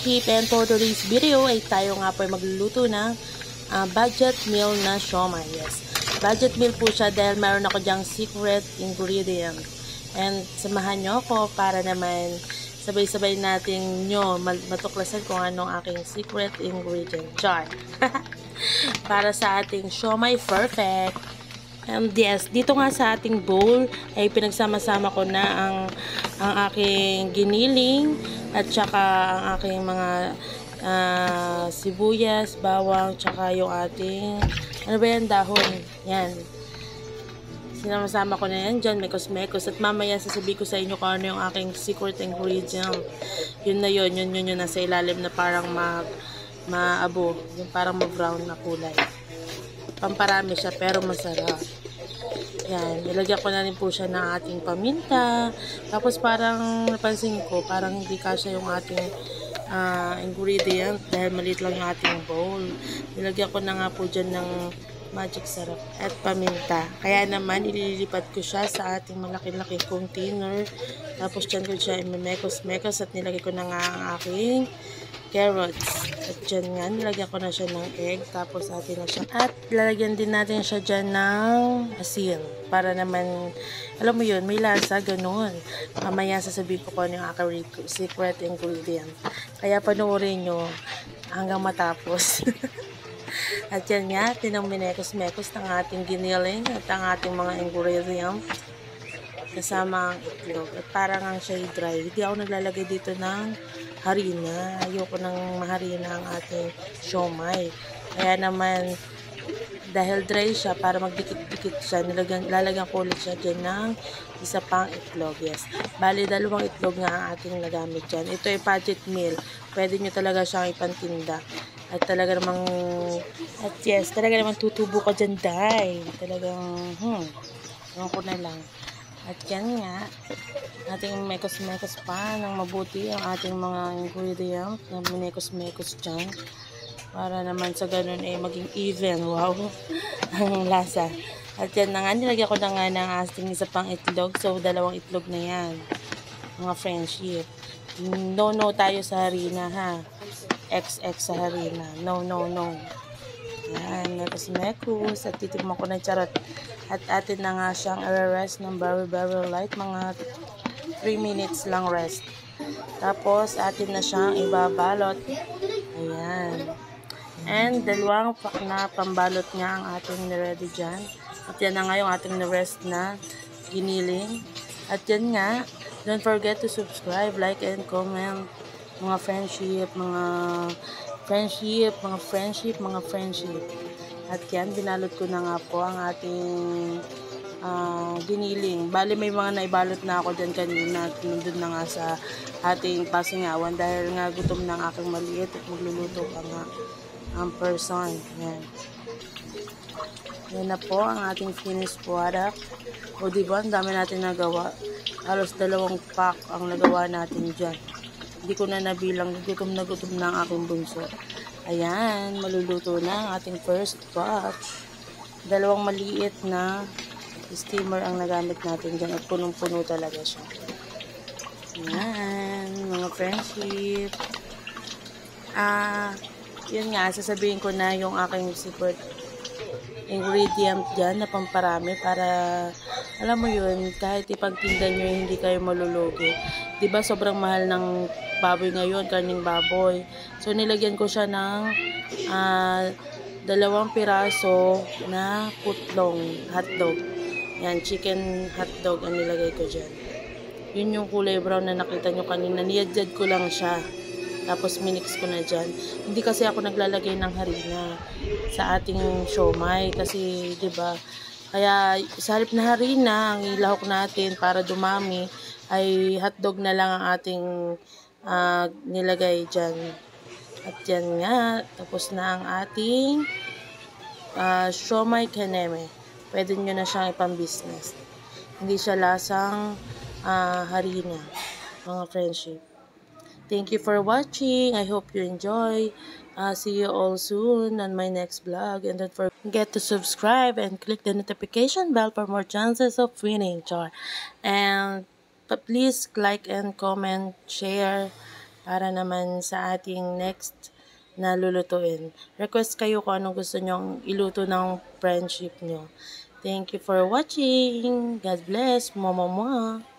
friendship, and for today's video ay tayo nga po ay magluluto ng budget meal na siomai. Yes, budget meal po siya dahil meron ako dyang secret ingredient. And samahan nyo ako para naman sabay-sabay natin matuklasan kung anong aking secret ingredient. Char! Para sa ating siomai perfect. And yes, dito nga sa ating bowl ay pinagsama-sama ko na ang aking giniling at saka ang aking mga sibuyas, bawang, tsaka yung ating ano ba yan, dahon. Yan. Sinama-sama ko na yan dyan, mekos-mekos. At mamaya sasabihin ko sa inyo kung ano yung aking secret ingredient. Yun na yun nasa ilalim na parang maabo. Yung parang ma-brown na kulay. Pamparami siya pero masarap. Yan, nilagyan ko na rin po siya ng ating paminta. Tapos parang napansin ko, parang hindi kasya yung ating ingredient dahil maliit lang yung ating bowl. Nilagyan ko na nga po dyan ng magic sarap at paminta. Kaya naman, ililipat ko siya sa ating malaki-laki container. Tapos dyan ko siya imemekos-mekos at nilagay ko na nga ang aking carrots. At dyan nga, nilagyan ko na siya ng egg. Tapos atin na siya. At lalagyan din natin siya dyan ng asin. Para naman, alam mo yun, may lasa, ganun. Mamaya sasabihin ko kung ano yung aking secret ingredient. Kaya panoorin nyo hanggang matapos. At yan nga, tinamminekos-mekos ng ating giniling at ang ating mga ingredient. Kasama ang itlog. At parang ang siya dry. Hindi ako naglalagay dito ng harina. Ayoko nang maharina ang ating siomai. Kaya naman, dahil dry siya, para magdikit-dikit siya, lalagyan ko ulit siya dyan ng isa pang itlog. Yes. Bali, 2 itlog nga ang ating nagamit dyan. Ito ay budget meal. Pwede nyo talaga siyang ipantinda. At talaga namang, at yes, talaga namang tutubo ka dyan, day. Talagang, ewan ko na lang. At yan nga, ating mekos-mekos pa ng mabuti ang ating mga ingredient na minekos-mekos dyan. Para naman sa ganun ay maging even. Wow! Ang lasa. At yan na nga, nilagyan ko na nga ng ating isa pang itlog. So, 2 itlog na yan. Mga friendship. No tayo sa harina, ha? XX sa harina. No. Yan, mekos-mekos. At titigman ko ng charot. At atin na nga siyang i-rest ng very light. Mga 3 minutes lang rest. Tapos, atin na siyang ibabalot. Ayan. And 2 pack na pambalot nga ang ating niready dyan. At yan na nga yung ating na-rest na giniling. At yan nga, don't forget to subscribe, like, and comment. Mga friendship. At yan, binalot ko na nga po ang ating giniling. Bali, may mga naibalot na ako dyan kanina. Nandun na nga sa ating pasingawan dahil nga gutom ng aking maliit at magluluto pa nga ang person. Yan. Yan na po ang ating finished product. O diba, ang dami natin nagawa. Halos 2 pack ang nagawa natin dyan. Hindi ko na nabilang, gutom na ang aking bunso. Ayan, maluluto na ang ating first batch. 2 maliit na steamer ang nagamit natin dyan at punong-puno talaga siya. Ayan, mga friendship. Yun nga, sasabihin ko na yung aking secret ingredient dyan na pamparami para, alam mo yun, kahit ipagtinda nyo hindi kayo malulugi. Diba sobrang mahal ng baboy ngayon, karning baboy. So, nilagyan ko siya ng 2 piraso na putlong hotdog. Yan, chicken hotdog ang nilagay ko dyan. Yun yung kulay brown na nakita nyo kanina. Niyadjad ko lang siya. Tapos minix ko na dyan. Hindi kasi ako naglalagay ng harina sa ating siomai. Kasi, diba, kaya sa halip na harina, ang ilahok natin para dumami, ay hotdog na lang ang ating nilagay dyan. At yan nga, tapos na ang ating siomai kaneme. Pwede nyo na siyang ipang-business. Hindi siya lasang harina, mga friendship. Thank you for watching. I hope you enjoy. See you all soon on my next vlog. And don't forget to subscribe and click the notification bell for more chances of winning. And please like and comment, share, para naman sa ating next na lulutuin. Request kayo kung anong gusto nyong iluto ng friendship nyo. Thank you for watching. God bless. Mwah, mwah, mwah.